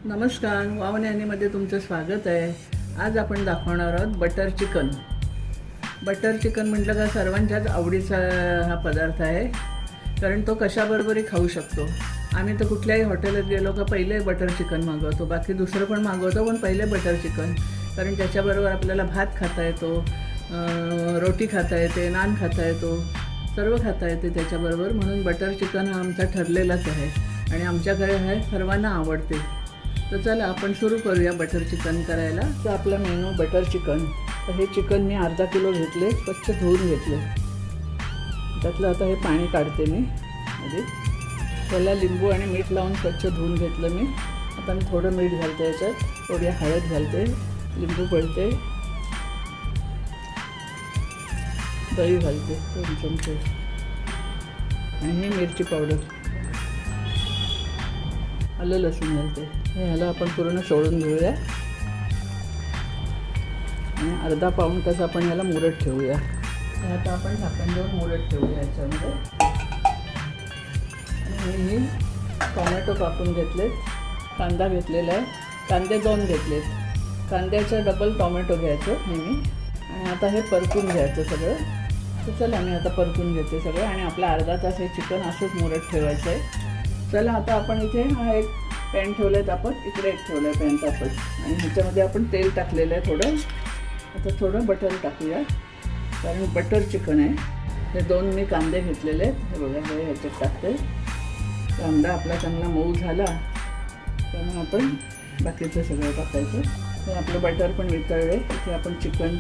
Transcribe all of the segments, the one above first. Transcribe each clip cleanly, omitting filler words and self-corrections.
नमस्कार, वावण्यानीमध्ये तुमचं स्वागत आहे. आज आपण दाखवणार आहोत बटर चिकन. बटर चिकन म्हटलं का सर्वांच्याच आवडीचा हा पदार्थ आहे, कारण तो कशाबरोबरही खाऊ शकतो. आम्ही तर कुठल्याही हॉटेलात गेलो का पहिले बटर चिकन मागवतो, बाकी दुसरं पण मागवतो, पण पहिले बटर चिकन. कारण त्याच्याबरोबर आपल्याला भात खाता येतो, रोटी खाता येते, नान खाता येतो, सर्व खाता येते त्याच्याबरोबर. म्हणून बटर चिकन हा आमचा ठरलेलाच आहे आणि आमच्या घरी हे सर्वांना आवडते. तर चला आपण सुरू करूया बटर चिकन करायला. तर आपला मेनू बटर चिकन. तर हे चिकन मी अर्धा किलो घेतले, स्वच्छ धुवून घेतले. त्यातलं आता हे पाणी काढते मी आधी. त्याला लिंबू आणि मीठ लावून स्वच्छ धुवून घेतलं मी. आता मी थोडं मीठ घालते याच्यात, थोडी हळद घालते, लिंबू पिळते, दही घालते 2 चमचे आणि ही मिरची पावडर, आलं लसूण घालते. ह्याला आपण पूर्ण सोडून घेऊया आणि अर्धा पाऊण तास आपण ह्याला मुरत ठेवूया. आता आपण झाकण देऊन मुरत ठेवूया याच्यामध्ये. आणि मी टोमॅटो कापून घेतलेत, कांदा घेतलेला आहे, कांदे 2 घेतलेत. कांद्याच्या डबल टोमॅटो घ्यायचं नेहमी. आणि आता हे परतून घ्यायचं सगळं. तर चला मी आता परतून घेते सगळं आणि आपला अर्धा तास हे चिकन असंच मुरत ठेवायचं आहे. चला आता आपण इथे हा एक पॅन ठेवलं आहे, आपण इकडे एक ठेवलं आहे पॅन तापत आणि ह्याच्यामध्ये आपण तेल टाकलेलं आहे थोडं. आता थोडं बटर टाकूया, कारण बटर चिकन आहे. हे 2 मी कांदे घेतलेले आहेत, हे बघा, हे ह्याच्यात टाकते. कांदा आपला चांगला मऊ झाला तर मग आपण बाकीचं सगळं टाकायचं. हे आपलं बटर पण वितळले. इथे आपण चिकन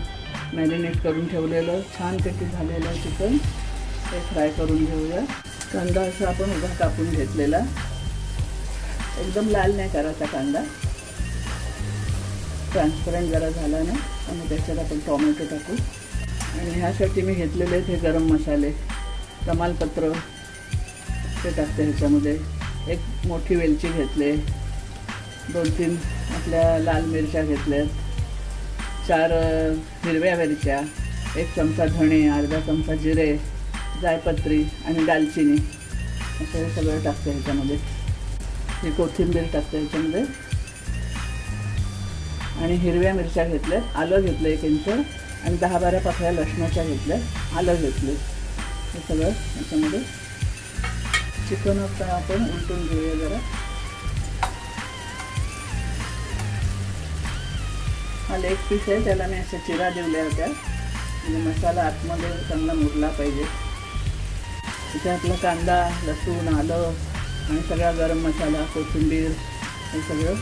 मॅरिनेट करून ठेवलेलं छानपैकी झालेलं चिकन ते फ्राय करून घेऊया. कांदा असा आपण उभा कापून घेतलेला, एकदम लाल नाही करायचा कांदा, ट्रान्सपरंट जरा झाला ना. आणि त्याच्यात आपण टोमॅटो टाकू. आणि ह्यासाठी मी घेतलेले आहेत हे गरम मसाले, तमालपत्र ते टाकते ह्याच्यामध्ये. एक मोठी वेलची घेतले, 2-3 आपल्या लाल मिरच्या घेतल्यात, 4 हिरव्या मिरच्या, 1 चमचा धणे, अर्धा चमचा जिरे, जायपत्री आणि दालचिनी असं हे सगळं टाकते ह्याच्यामध्ये. ही कोथिंबीर टाकते ह्याच्यामध्ये. आणि हिरव्या मिरच्या घेतल्यात, आलं घेतलं 1 इंच आणि 10-12 पाकळ्या लसणाच्या घेतल्यात, आलं घेतले. हे सगळं ह्याच्यामध्ये. चिकन आता आपण उलटून घेऊया जरा. हा लेग पीस आहे, त्याला मी अशा चिरा दिल्या होत्या म्हणजे मसाला आतमध्ये चांगला मुरला पाहिजे. इथे आपला कांदा, लसूण, आलं आणि सगळा गरम मसाला, कोथिंबीर हे सगळं.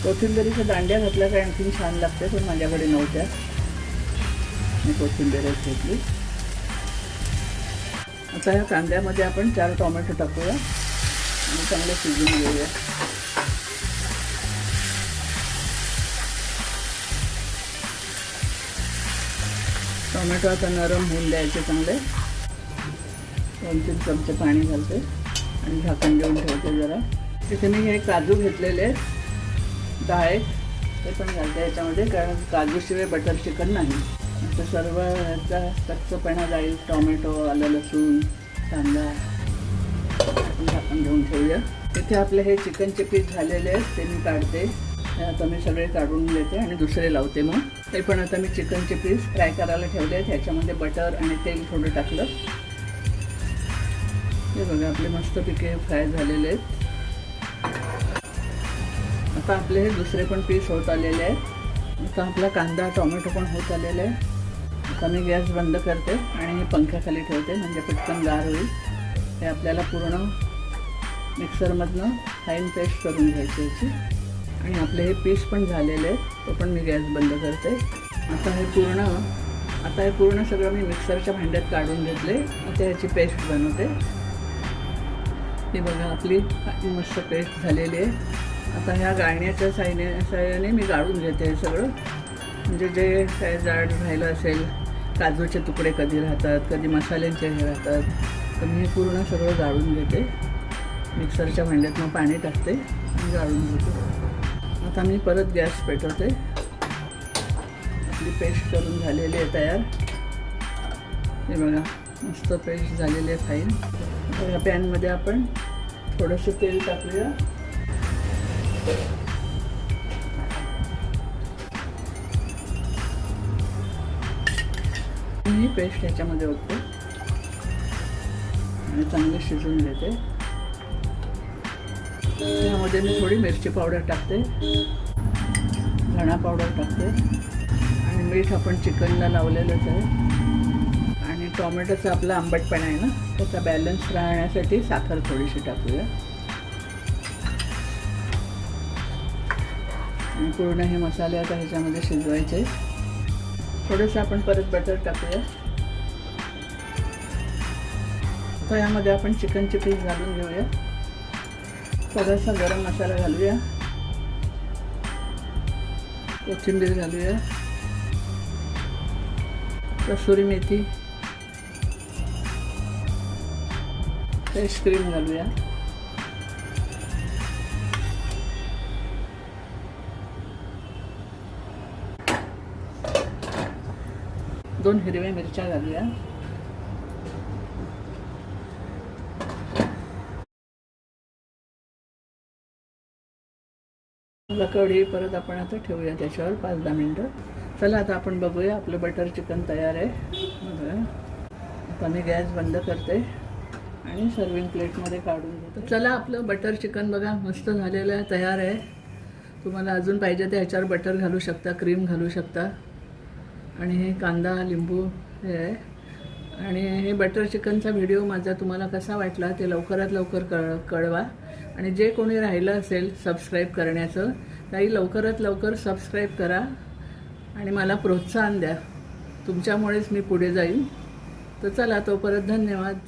कोथिंबीरीच्या दांड्या घातल्या का आणखीन छान लागते, पण माझ्याकडे नव्हत्या, मी कोथिंबीरच घेतली. आता ह्या कांद्यामध्ये आपण 4 टोमॅटो टाकूया आणि चांगले शिजवून घेऊया. टोमॅटो आता नरम होऊन द्यायचे चांगले. 2-3 चमचे पाणी घालते आणि झाकण देऊन ठेवते जरा. तिथे मी हे काजू घेतलेले आहेत 10 ते पण घालते याच्यामध्ये, कारण काजूशिवाय बटर चिकन नाही. असं सर्व ह्याचा कच्चपणा जाईल. टोमॅटो, आलं लसूण, कांदा आपण झाकण घेऊन ठेवूया. इथे आपले हे चिकनचे पीस झालेले आहेत, ते मी काढते. आता मी सगळे काढून घेते आणि दुसरे लावते. मग ते पण आता मी चिकनचे पीस फ्राय करायला ठेवले आहेत. ह्याच्यामध्ये बटर आणि तेल थोडं टाकलं. हे बघा आपले मस्तपैकी फ्राय झालेले आहेत. आता आपले हे दुसरे पण पीस होत आलेले आहेत. आता आपला कांदा, टोमॅटो पण होत आलेले आहे. आता मी गॅस बंद करते आणि पंख्याखाली ठेवते, म्हणजे पटकन गार होईल. हे आपल्याला पूर्ण मिक्सरमधनं फाईन पेस्ट करून घ्यायची याची. आणि आपले हे पीस पण झालेले आहेत, तो पण मी गॅस बंद करते. आता हे पूर्ण सगळं मी मिक्सरच्या भांड्यात काढून घेतले. आता ह्याची पेस्ट बनवते. ही बघा आपली मस्त पेस्ट झालेली आहे. आता ह्या गाळण्याच्या साह्याने मी गाळून घेते हे सगळं, म्हणजे जे काय जाड राहिलं असेल, काजूचे तुकडे कधी राहतात, कधी मसाल्यांचे हे राहतात, तर मी हे पूर्ण सगळं गाळून घेते. मिक्सरच्या भांड्यात मग पाणी टाकते आणि गाळून घेते. आता मी परत गॅस पेटवते. आपली पेस्ट करून झालेली आहे तयार. हे बघा मस्त पेस्ट झालेली आहे फाईन. या पॅनमध्ये आपण थोडंसं तेल टाकूया. पेस्ट ह्याच्यामध्ये ओतते आणि चांगले शिजवून घेते. त्यामध्ये मी थोडी मिरची पावडर टाकते, धणा पावडर टाकते आणि मीठ आपण चिकनला लावलेलंच आहे. आणि टोमॅटोचा आपला आंबटपणा आहे ना, त्याचा बॅलन्स राहण्यासाठी साखर थोडीशी टाकूया. आणि पूर्ण हे मसाले आता ह्याच्यामध्ये शिजवायचे. थोडंसं आपण परत बटर टाकूया. तर यामध्ये आपण चिकनचे पीस घालून घेऊया. थोडासा गरम मसाला घालूया, कोथिंबीर घालूया, कसुरी मेथी, फ्रेश क्रीम घालूया. दोन हिरव्या मिरच्या घालूया. कढई परत आपण आता ठेवूया त्याच्यावर 5-10 मिनटं. चला आता आपण बघूया, आपलं बटर चिकन तयार आहे. आता मी गॅस बंद करते आणि सर्विंग प्लेटमध्ये काढून घेतो. चला आपलं बटर चिकन बघा मस्त झालेलं आहे, तयार आहे. तुम्हाला अजून पाहिजे ते ह्याच्यावर बटर घालू शकता, क्रीम घालू शकता. आणि हे कांदा लिंबू हे आहे. आणि हे बटर चिकनचा व्हिडिओ माझा तुम्हाला कसा वाटला ते लवकरात लवकर कळवा. आणि जे कोणी राहिलं असेल सबस्क्राईब करण्याचं, त्याही लवकरात लवकर सबस्क्राईब करा आणि मला प्रोत्साहन द्या. तुमच्यामुळेच मी पुढे जाईन. तर चला तोपर्यंत धन्यवाद.